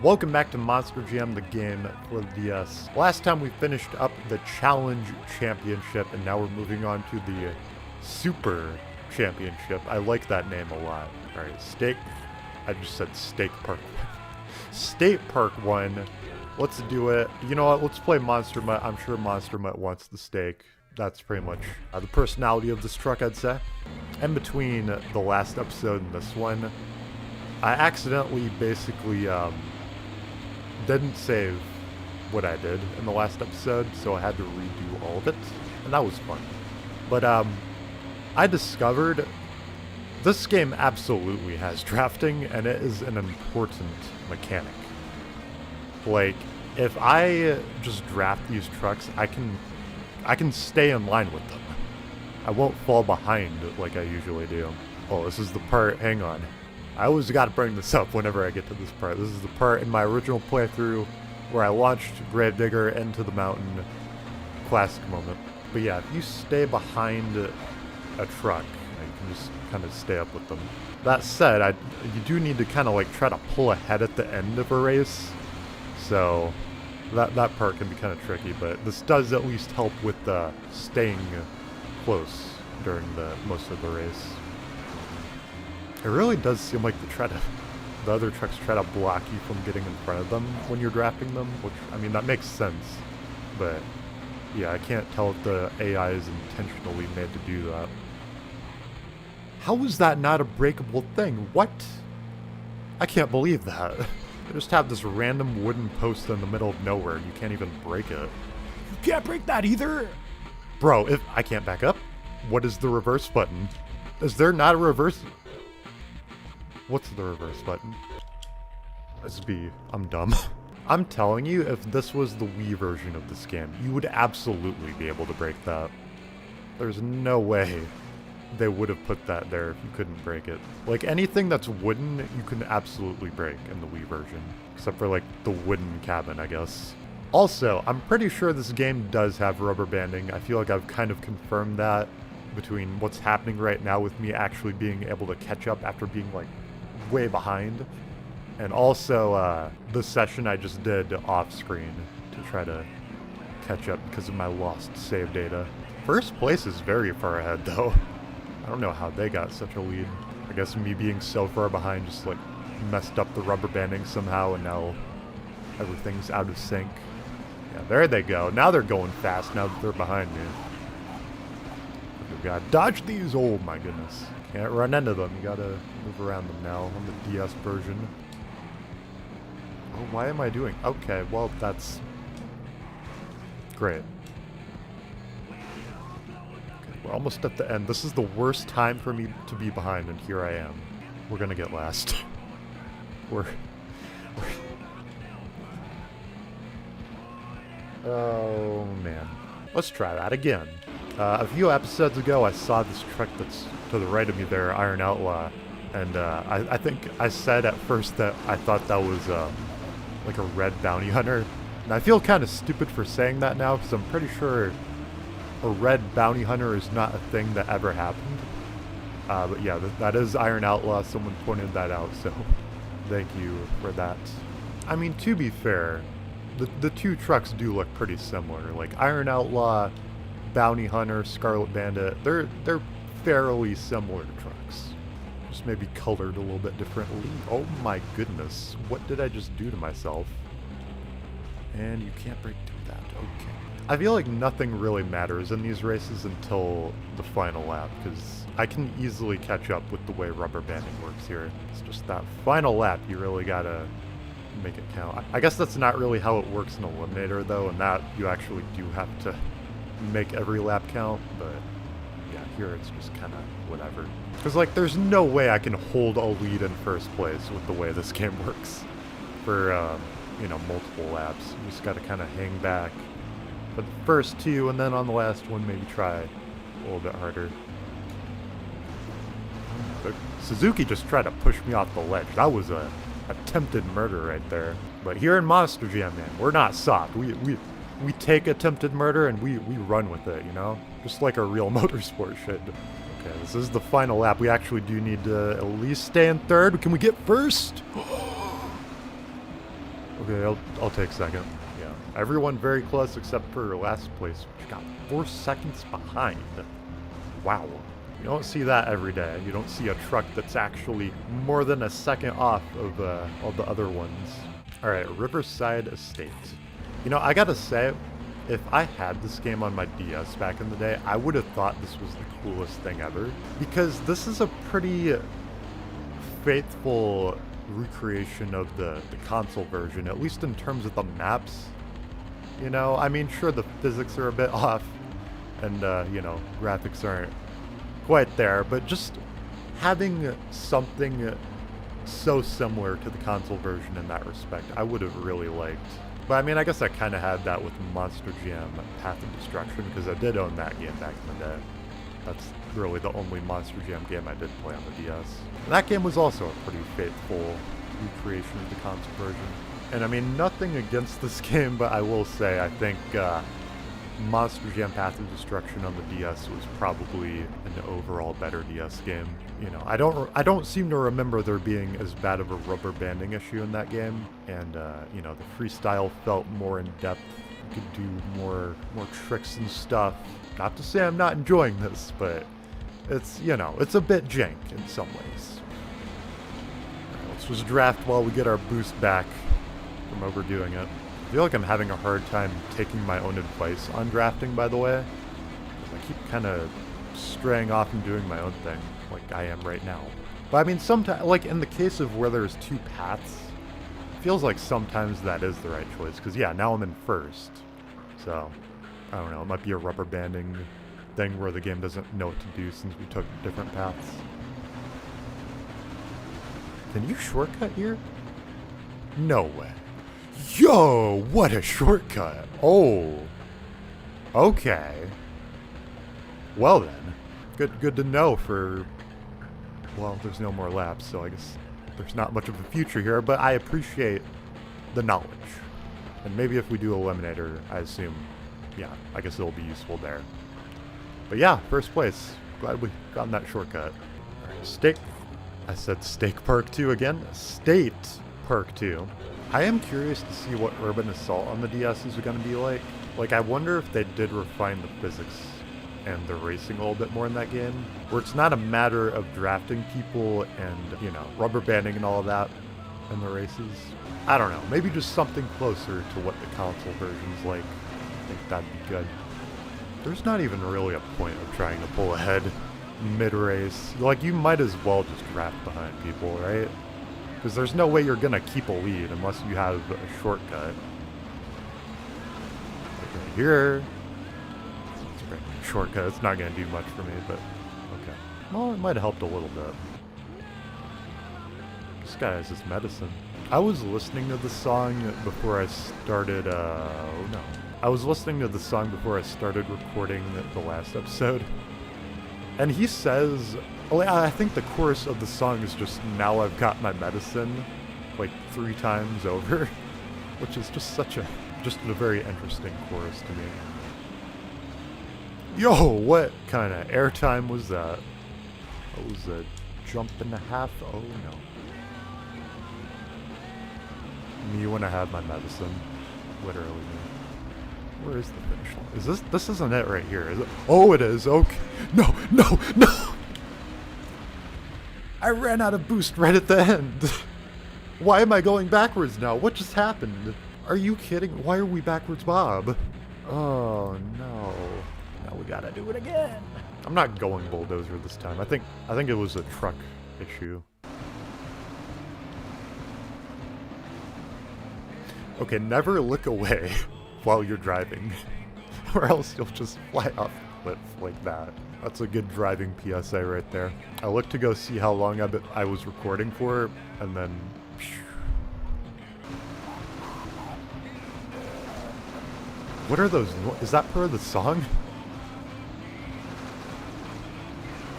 Welcome back to Monster Jam, the game for the DS. Last time we finished up the Challenge Championship, and now we're moving on to the Super Championship. I like that name a lot. Alright, I just said Steak Park 1. State Park 1. Let's do it. You know what? Let's play Monster Mutt. I'm sure Monster Mutt wants the steak. That's pretty much the personality of this truck, I'd say. In between the last episode and this one, I accidentally basically didn't save what I did in the last episode, so I had to redo all of it, and that was fun. But I discovered this game absolutely has drafting, and it is an important mechanic. Like, if I just draft these trucks, I can stay in line with them. I won't fall behind like I usually do. Oh, this is the part, hang on. I always gotta bring this up whenever I get to this part. This is the part in my original playthrough where I launched Gravedigger into the mountain. Classic moment. But yeah, if you stay behind a truck, you can just kind of stay up with them. That said, you do need to kind of like try to pull ahead at the end of a race. So that part can be kind of tricky, but this does at least help with staying close during most of the race. It really does seem like the other trucks try to block you from getting in front of them when you're drafting them, which, I mean, that makes sense. But yeah, I can't tell if the AI is intentionally made to do that. How is that not a breakable thing? What? I can't believe that. They just have this random wooden post in the middle of nowhere and you can't even break it. You can't break that either! Bro, if I can't back up, what is the reverse button? Is there not a reverse? What's the reverse button? Let's be, I'm dumb. I'm telling you, if this was the Wii version of this game, you would absolutely be able to break that. There's no way they would have put that there if you couldn't break it. Like, anything that's wooden, you can absolutely break in the Wii version. Except for, like, the wooden cabin, I guess. Also, I'm pretty sure this game does have rubber banding. I feel like I've kind of confirmed that between what's happening right now with me actually being able to catch up after being, like, way behind. And also, the session I just did off-screen to try to catch up because of my lost save data. First place is very far ahead, though. I don't know how they got such a lead. I guess me being so far behind just, like, messed up the rubber banding somehow, and now everything's out of sync. Yeah, there they go. Now they're going fast, now that they're behind me. We've got to dodge these. Oh, my goodness. Can't run into them. You gotta move around them now on the DS version. Oh, why am I doing? Okay, well, that's great. We're almost at the end. This is the worst time for me to be behind, and here I am. We're gonna get last. Oh, man. Let's try that again. A few episodes ago, I saw this truck that's to the right of me there, Iron Outlaw, and I think I said at first that I thought that was like a red bounty hunter. And I feel kind of stupid for saying that now, because I'm pretty sure a red bounty hunter is not a thing that ever happened. But yeah, that is Iron Outlaw. Someone pointed that out, so thank you for that. I mean, to be fair, the two trucks do look pretty similar. Like Iron Outlaw, Bounty Hunter, Scarlet Bandit, they're fairly similar trucks. Just maybe colored a little bit differently. Oh my goodness, what did I just do to myself? And you can't break through that, okay. I feel like nothing really matters in these races until the final lap, because I can easily catch up with the way rubber banding works here. It's just that final lap, you really gotta make it count. I guess that's not really how it works in Eliminator, though, and that you actually do have to make every lap count, but yeah, here it's just kind of whatever. Because, like, there's no way I can hold a lead in first place with the way this game works for, you know, multiple laps. You just gotta kind of hang back for the first two, and then on the last one, maybe try a little bit harder. But Suzuki just tried to push me off the ledge. That was a attempted murder right there. But here in Monster Jam, man, we're not soft. We take attempted murder and we run with it, you know? Just like a real motorsport should. Okay, this is the final lap. We actually do need to at least stay in third. Can we get first? Okay, I'll take second. Yeah, everyone very close except for last place, which got 4 seconds behind. Wow. You don't see that every day. You don't see a truck that's actually more than a second off of all the other ones. All right, Riverside Estate. You know, I gotta say, if I had this game on my DS back in the day, I would have thought this was the coolest thing ever. Because this is a pretty faithful recreation of the console version, at least in terms of the maps. You know, I mean, sure, the physics are a bit off, and, you know, graphics aren't quite there, but just having something so similar to the console version in that respect, I would have really liked. But I mean, I guess I kind of had that with Monster Jam Path of Destruction, because I did own that game back in the day. That's really the only Monster Jam game I did play on the DS. And that game was also a pretty faithful recreation of the console version. And I mean, nothing against this game, but I will say I think Monster Jam Path of Destruction on the DS was probably an overall better DS game. You know, I don't seem to remember there being as bad of a rubber banding issue in that game, and you know, the freestyle felt more in depth. You could do more tricks and stuff. Not to say I'm not enjoying this, but it's, you know, it's a bit jank in some ways. Alright, let's just draft while we get our boost back from overdoing it. I feel like I'm having a hard time taking my own advice on drafting, by the way. I keep kind of straying off and doing my own thing, like I am right now. But I mean, sometimes, like in the case of where there's 2 paths, it feels like sometimes that is the right choice. Because yeah, now I'm in first. So, I don't know, it might be a rubber banding thing where the game doesn't know what to do since we took different paths. Can you shortcut here? No way. Yo, what a shortcut. Oh. Okay. Well then. Good to know for... Well, there's no more laps, so I guess there's not much of a future here, but I appreciate the knowledge. And maybe if we do Eliminator, I assume, yeah, I guess it'll be useful there. But yeah, first place. Glad we got that shortcut. Steak. I said Steak Park 2 again. State Park 2. I am curious to see what Urban Assault on the DS is going to be like. Like, I wonder if they did refine the physics and the racing a little bit more in that game, where it's not a matter of drafting people and, you know, rubber banding and all of that in the races. I don't know, maybe just something closer to what the console version's like. I think that'd be good. There's not even really a point of trying to pull ahead mid-race. Like, you might as well just draft behind people, right? Because there's no way you're going to keep a lead unless you have a shortcut. Like right here. It's a great shortcut. It's not going to do much for me, but okay. Well, it might have helped a little bit. This guy has his medicine. I was listening to the song before I started, oh no. I was listening to the song before I started recording the last episode. And he says, I think the chorus of the song is just, now I've got my medicine, like 3 times over, which is just just a very interesting chorus to me. Yo, what kind of airtime was that? That was a jump and a half? Oh no. Me when I had my medicine, literally me. Where is the finish line? Is this isn't it right here, is it? Oh, it is, okay. No! I ran out of boost right at the end. Why am I going backwards now? What just happened? Are you kidding? Why are we backwards, Bob? Oh, no. Now we gotta do it again. I'm not going bulldozer this time. I think it was a truck issue. Okay, never look away while you're driving, or else you'll just fly off the cliff like that. That's a good driving PSA right there. I looked to go see how long I was recording for, and then... What are those? Is that part of the song?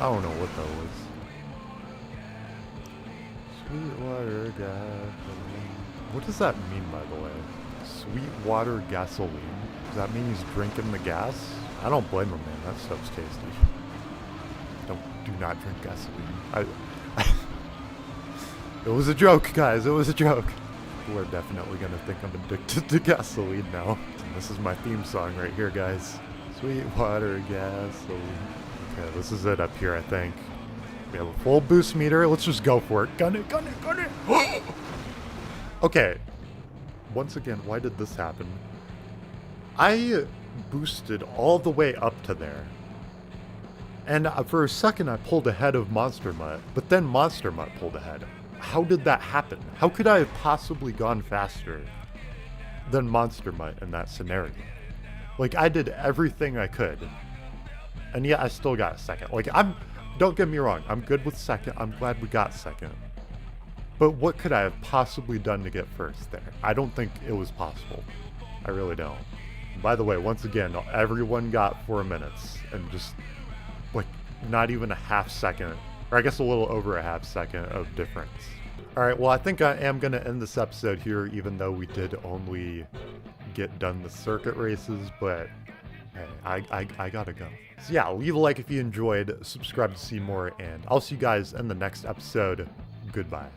I don't know what that was. Sweetwater gasoline. What does that mean, by the way? Sweetwater gasoline? Does that mean he's drinking the gas? I don't blame him, man. That stuff's tasty. Do not drink gasoline. It was a joke, guys. It was a joke. People are definitely gonna think I'm addicted to gasoline now. And this is my theme song right here, guys. Sweetwater gasoline. Okay, this is it up here, I think. We have a full boost meter. Let's just go for it. Gun it, gun it, gun it. Okay. Once again, why did this happen? I boosted all the way up to there. And for a second, I pulled ahead of Monster Mutt, but then Monster Mutt pulled ahead. How did that happen? How could I have possibly gone faster than Monster Mutt in that scenario? Like, I did everything I could, and yet I still got second. Like, don't get me wrong, I'm good with second. I'm glad we got second. But what could I have possibly done to get first there? I don't think it was possible. I really don't. By the way, once again, everyone got 4 minutes, and just, like, not even a half second, or I guess a little over a half second of difference. Alright, well, I think I am going to end this episode here, even though we did only get done the circuit races, but hey, I gotta go. So yeah, leave a like if you enjoyed, subscribe to see more, and I'll see you guys in the next episode. Goodbye.